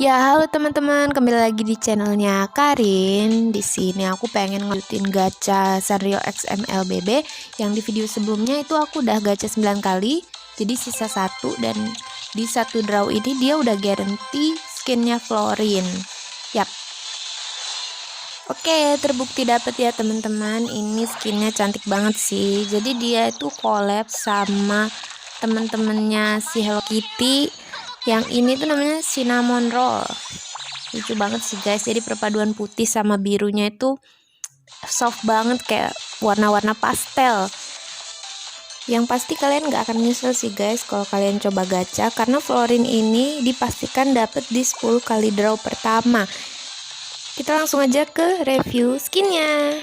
Ya, halo teman-teman, kembali lagi di channelnya Karin. Di sini aku pengen ngelutin gacha Sanrio XMLBB yang di video sebelumnya itu aku udah gacha 9 kali. Jadi sisa 1 dan di satu draw ini dia udah guarantee skinnya Florin. Yap. Oke, terbukti dapet ya teman-teman. Ini skinnya cantik banget sih. Jadi dia itu collab sama teman-temannya si Hello Kitty. Yang ini tuh namanya cinnamon roll. Lucu banget sih guys. Jadi perpaduan putih sama birunya itu soft banget, kayak warna-warna pastel. Yang pasti kalian gak akan nyesel sih guys kalau kalian coba gacha, karena Florin ini dipastikan dapet di 10 kali draw pertama. Kita langsung aja ke review skinnya.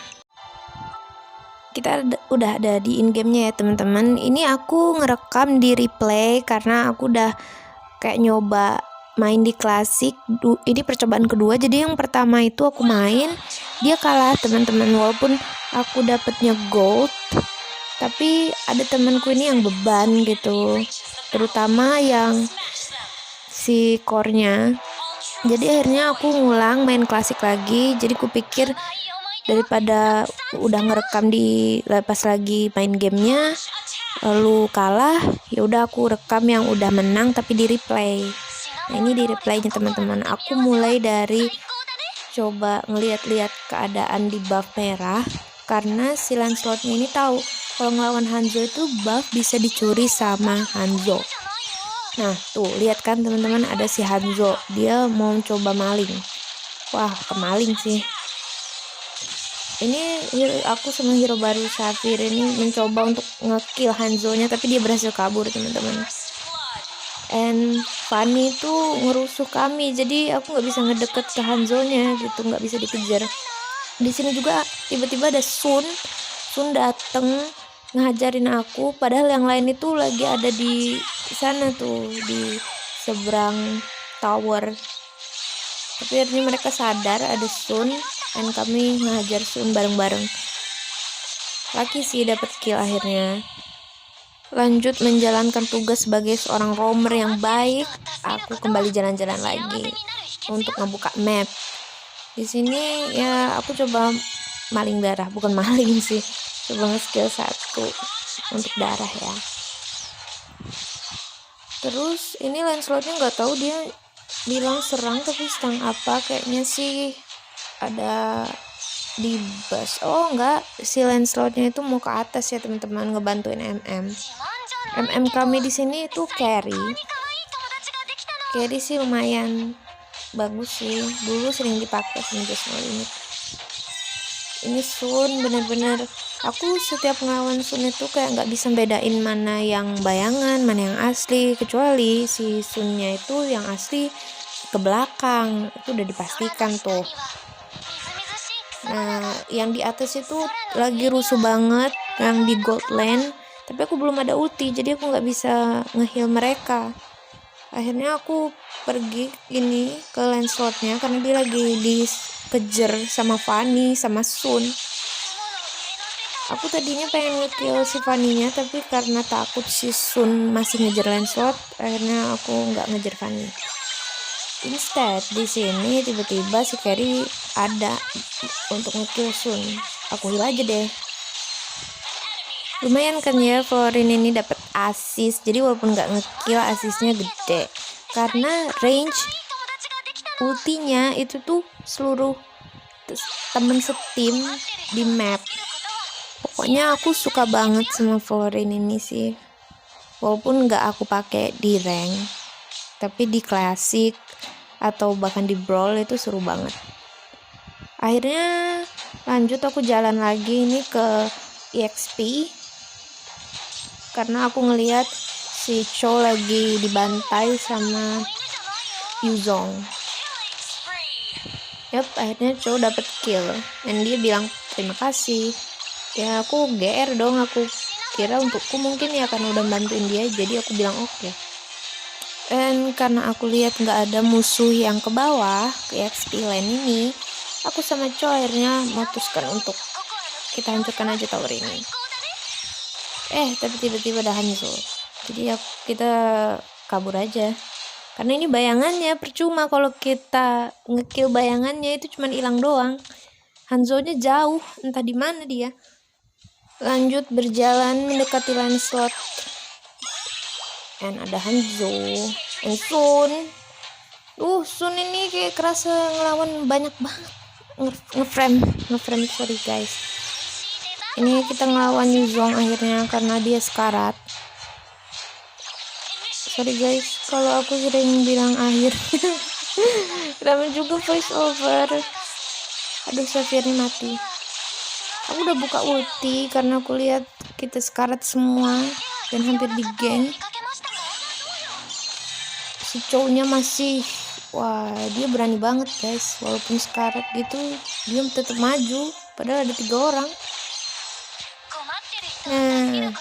Kita udah ada di in-game-nya ya teman-teman. Ini aku ngerekam di replay karena aku udah kayak nyoba main di klasik. Ini percobaan kedua, jadi yang pertama itu aku main, dia kalah teman-teman. Walaupun aku dapetnya gold, tapi ada temanku ini yang beban gitu, terutama yang si core-nya. Jadi akhirnya aku ngulang main klasik lagi. Jadi kupikir daripada udah ngerekam di lepas lagi main gamenya lalu kalah, ya udah aku rekam yang udah menang tapi di replay. Nah ini di replaynya teman-teman. Aku mulai dari coba ngeliat-liat keadaan di buff merah, karena si Lancelotnya ini tahu kalau ngelawan Hanzo itu buff bisa dicuri sama Hanzo. Nah tuh lihat kan teman-teman, ada si Hanzo, dia mau coba maling. Wah, kemaling sih. Ini aku sama hero baru Safir ini mencoba untuk ngekill Hanzo-nya, tapi dia berhasil kabur teman-teman. And Fanny itu ngerusuh kami, jadi aku nggak bisa ngedeket ke Hanzo-nya gitu, nggak bisa dikejar. Di sini juga tiba-tiba ada Sun dateng ngajarin aku, padahal yang lain itu lagi ada di sana tuh, di seberang tower. Tapi akhirnya mereka sadar ada Sun, dan kami ngajar Sun bareng-bareng. Laki sih dapat kill akhirnya. Lanjut menjalankan tugas sebagai seorang roamer yang baik, aku kembali jalan-jalan lagi untuk ngebuka map. Di sini ya aku coba maling darah, bukan maling sih, coba nge-skill 1 untuk darah ya. Terus ini Lancelotnya nggak tahu dia bilang serang, tapi serang apa, kayaknya sih ada di bus. Oh enggak, si Lancelotnya itu mau ke atas ya teman-teman, ngebantuin MM kami di sini itu carry sih lumayan bagus sih, dulu sering dipakai sama Just No Limit. Ini Sun bener-bener, aku setiap ngelawan Sun itu kayak nggak bisa bedain mana yang bayangan, mana yang asli, kecuali si Sunnya itu yang asli ke belakang, itu udah dipastikan tuh. Nah yang di atas itu lagi rusuh banget, yang di gold lane, tapi aku belum ada ulti, jadi aku nggak bisa nge-heal mereka. Akhirnya aku pergi ini ke Lancelotnya karena dia lagi dikejar sama Fanny sama Sun. Aku tadinya pengen nge-kill si Fanny-nya, tapi karena takut si Sun masih ngejar Lancelot, akhirnya aku nggak ngejar Fanny. Instead di sini tiba-tiba si Carry ada untuk nge-kill Sun. Aku heal aja deh. Lumayan kan ya, Florin ini dapat assist. Jadi walaupun nggak ngekill, asisnya gede karena range ultinya itu tuh seluruh temen setim di map. Pokoknya aku suka banget sama Florin ini sih, walaupun nggak aku pakai di rank, tapi di klasik atau bahkan di brawl itu seru banget. Akhirnya lanjut aku jalan lagi ini ke EXP karena aku ngelihat si Cho lagi dibantai sama Yuzong. Yap, akhirnya Cho dapat kill dan dia bilang terima kasih. Ya aku GR dong, aku kira untukku mungkin ya karena udah bantuin dia, jadi aku bilang oke. Dan karena aku lihat nggak ada musuh yang ke bawah ke EXP lane ini, aku sama Cho akhirnya memutuskan untuk kita hancurkan aja tower ini. Tapi tiba-tiba ada Hanzo, jadi ya kita kabur aja. Karena ini bayangannya, percuma kalau kita ngekill bayangannya, itu cuman hilang doang. Hanzo-nya jauh, entah di mana dia. Lanjut berjalan mendekati Lancelot. Dan ada Hanzo. And Sun. Sun ini kayak kerasa ngelawan banyak banget. Ngeframe, sorry guys. Ini kita ngelawan Yuzong akhirnya karena dia sekarat. Sorry guys, kalau aku sering bilang akhirnya. Namanya juga voice over. Aduh, Xaviernya mati. Aku udah buka ulti karena aku lihat kita sekarat semua dan hampir di geng. Si cowoknya masih, wah dia berani banget guys, walaupun sekarat gitu dia tetap maju padahal ada 3 orang. Nah,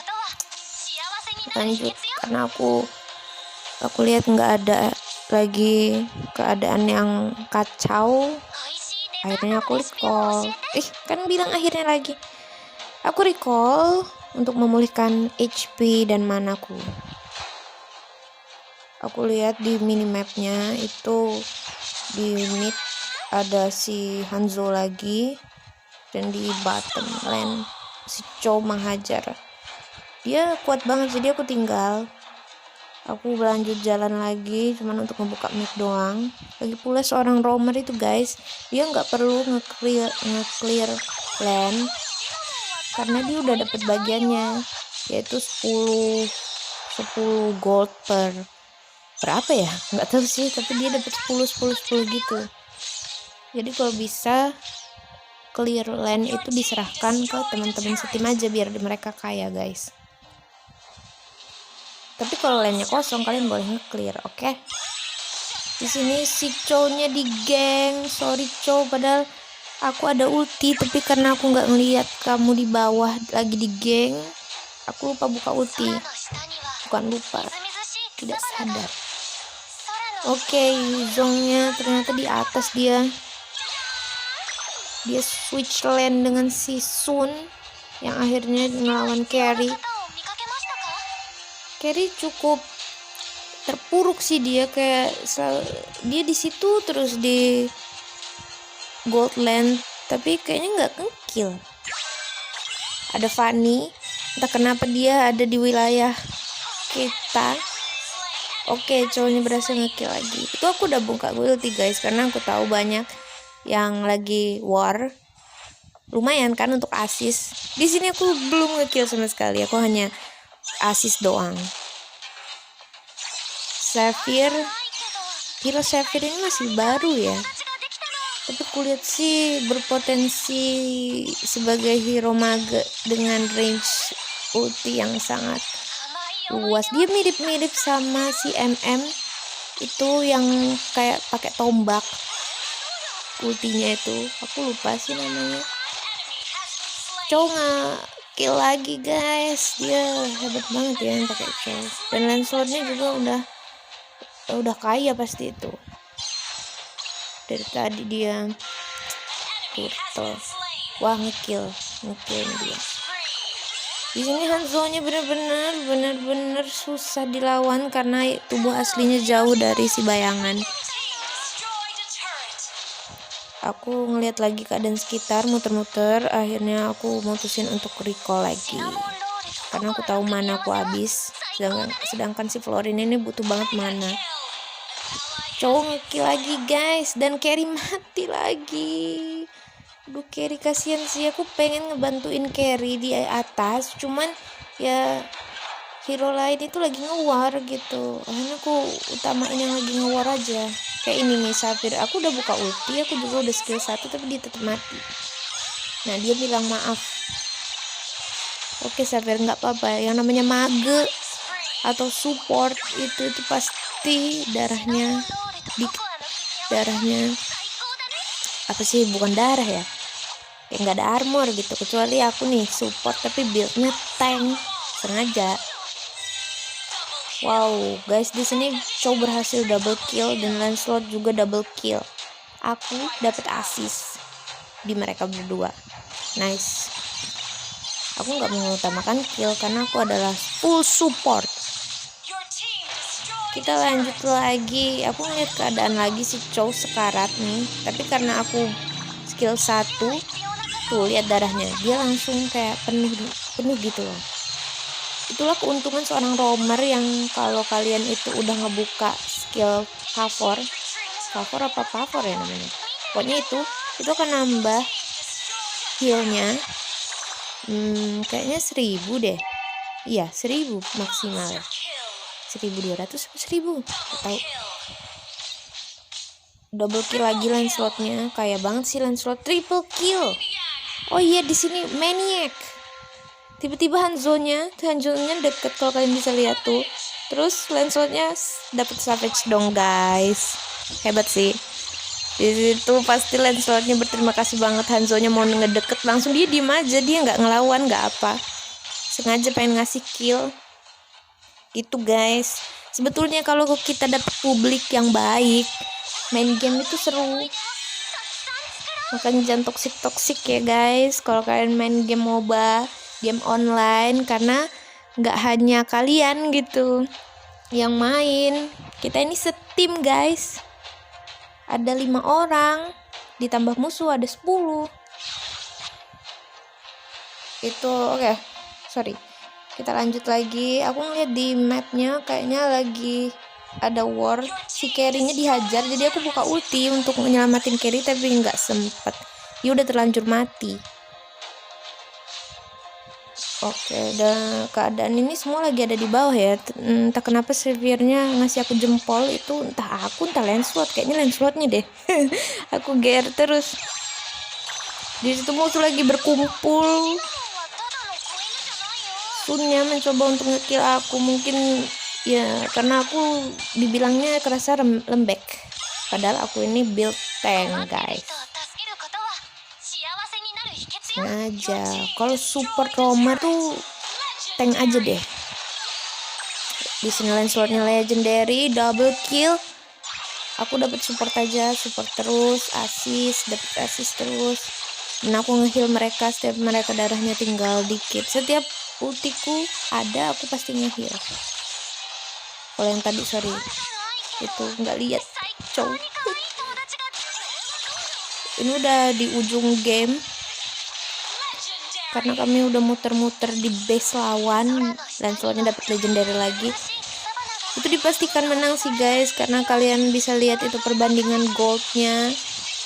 lanjut karena aku lihat nggak ada lagi keadaan yang kacau, akhirnya aku recall. Kan bilang akhirnya lagi. Aku recall untuk memulihkan HP dan manaku. Aku lihat di minimapnya itu di mid ada si Hanzo lagi, dan di bottom lane si Chow menghajar. Dia kuat banget, jadi aku tinggal. Aku berlanjut jalan lagi cuman untuk membuka mid doang. Lagi pula seorang roamer itu guys, dia nggak perlu nge-clear lane karena dia udah dapet bagiannya, yaitu 10 gold per berapa ya, nggak tahu sih, tapi dia dapat 10 gitu. Jadi kalau bisa clear lane itu diserahkan ke teman-teman setim aja biar mereka kaya guys. Tapi kalau lane-nya kosong kalian boleh nge-clear, oke? Di sini si Chow-nya di geng. Sorry Chow, padahal aku ada ulti, tapi karena aku nggak ngeliat kamu di bawah lagi di geng, aku lupa buka ulti. Bukan lupa, tidak sadar. Oke, Yuzongnya ternyata di atas dia. Dia switch lane dengan si Sun yang akhirnya ngelawan Carry. Carry cukup terpuruk sih dia, kayak dia di situ terus di gold lane, tapi kayaknya nggak nge-kill. Ada Fanny, entah kenapa dia ada di wilayah kita. Oke, cowoknya berhasil nge-kill lagi. Itu aku udah buka ulti guys, karena aku tahu banyak yang lagi war. Lumayan kan untuk assist. Di sini aku belum nge-kill sama sekali, aku hanya assist doang. Hero Xavier ini masih baru ya, tapi kulihat sih berpotensi sebagai hero mage dengan range ulti yang sangat luas. Dia mirip-mirip sama si MM itu yang kayak pakai tombak ultinya itu, aku lupa sih namanya. Chow nge-kill lagi guys, dia hebat banget ya yang pakai Chow. Dan Lancelotnya juga udah kaya pasti itu. Dari tadi dia turtle. Wah, ngekill dia. Di sini Hanzo-nya bener-bener susah dilawan karena tubuh aslinya jauh dari si bayangan. Aku ngeliat lagi keadaan sekitar, muter-muter, akhirnya aku mutusin untuk recall lagi karena aku tahu mana aku habis, sedangkan si Florin ini butuh banget mana. Chow nge-kill lagi guys, dan Carry mati lagi. Aduh, Carry kasihan sih, aku pengen ngebantuin Carry di atas, cuman ya hero lain itu lagi nge-war gitu, akhirnya aku utamain yang lagi nge-war aja. Kayak ini nih Xavier, aku udah buka ulti, aku juga udah skill 1, tapi dia tetap mati. Nah, dia bilang maaf. Oke Xavier, nggak apa-apa, yang namanya mage atau support itu pasti darahnya apa sih, bukan darah ya, kayak nggak ada armor gitu, kecuali aku nih support tapi buildnya tank sengaja. Wow guys, di sini Chow berhasil double kill dan Lancelot juga double kill. Aku dapat assist di mereka berdua. Nice. Aku nggak mengutamakan kill karena aku adalah full support. Kita lanjut lagi. Aku ngeliat keadaan lagi si Chow sekarat nih, tapi karena aku skill 1, tuh lihat darahnya, dia langsung kayak penuh gitu loh. Itulah keuntungan seorang roamer yang kalau kalian itu udah ngebuka skill favor ya namanya. Pokoknya itu akan nambah healnya. Kayaknya 1000 deh. Iya, 1000 maksimal ya. 1200 atau 1000, gak tahu. Double kill lagi Lancelotnya, kaya banget sih Lancelot, triple kill. Oh iya, di sini maniac. Tiba-tiba Hanzo-nya deket, kalau kalian bisa lihat tuh. Terus Lancelotnya dapat savage dong guys, hebat sih. Di situ pasti Lancelotnya berterima kasih banget, Hanzo-nya mau ngedeket, langsung dia diem aja, dia nggak ngelawan, nggak apa, sengaja pengen ngasih kill. Itu guys, sebetulnya kalau kita dapet publik yang baik, main game itu seru. Makanya jangan toksik ya guys kalau kalian main game MOBA, game online, karena nggak hanya kalian gitu yang main. Kita ini setim guys, ada 5 orang ditambah musuh ada 10. Itu oke. Sorry, kita lanjut lagi. Aku ngeliat di mapnya kayaknya lagi ada war, si carry-nya dihajar, jadi aku buka ulti untuk menyelamatin carry, tapi nggak sempet, dia udah terlanjur mati. Oke, dan keadaan ini semua lagi ada di bawah ya. Entah kenapa servernya ngasih aku jempol, itu entah aku entah Lancelot, kayaknya Lancelotnya deh. Aku GR terus. Di situ musuh lagi berkumpul. Sunnya mencoba untuk ngekill aku, mungkin ya karena aku dibilangnya kerasa lembek, padahal aku ini build tank guys. Sengaja kalau support roamer tuh tank aja deh. Di sini Lancelotnya legendary, double kill. Aku dapat support aja, support terus, dapat assist terus. Dan aku nge-heal mereka setiap mereka darahnya tinggal dikit. Setiap ultiku ada, aku pasti nge-heal. Kalau yang tadi sorry, itu nggak lihat cow. Ini udah di ujung game, karena kami udah muter-muter di base lawan. Lancelotnya dapat legendary lagi. Itu dipastikan menang sih guys, karena kalian bisa lihat itu perbandingan goldnya.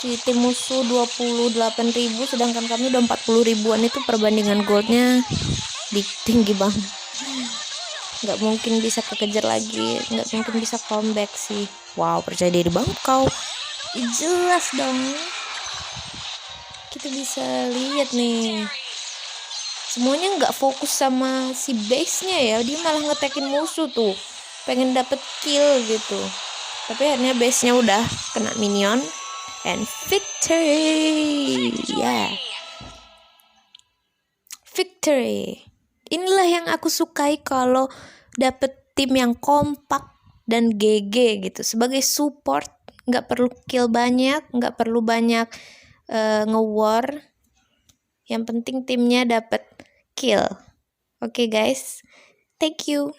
Si tim musuh 28.000, sedangkan kami udah 40 ribuan. Itu perbandingan goldnya tinggi banget. Nggak mungkin bisa kekejar lagi, nggak mungkin bisa comeback sih. Wow, percaya diri banget kau. Jelas dong, kita bisa lihat nih, semuanya nggak fokus sama si base nya ya, dia malah ngetekin musuh tuh, pengen dapet kill gitu, tapi akhirnya base nya udah kena minion and victory. Victory. Inilah yang aku sukai kalau dapet tim yang kompak dan GG gitu. Sebagai support nggak perlu kill banyak, nggak perlu banyak nge-war. Yang penting timnya dapet kill. Oke guys, thank you.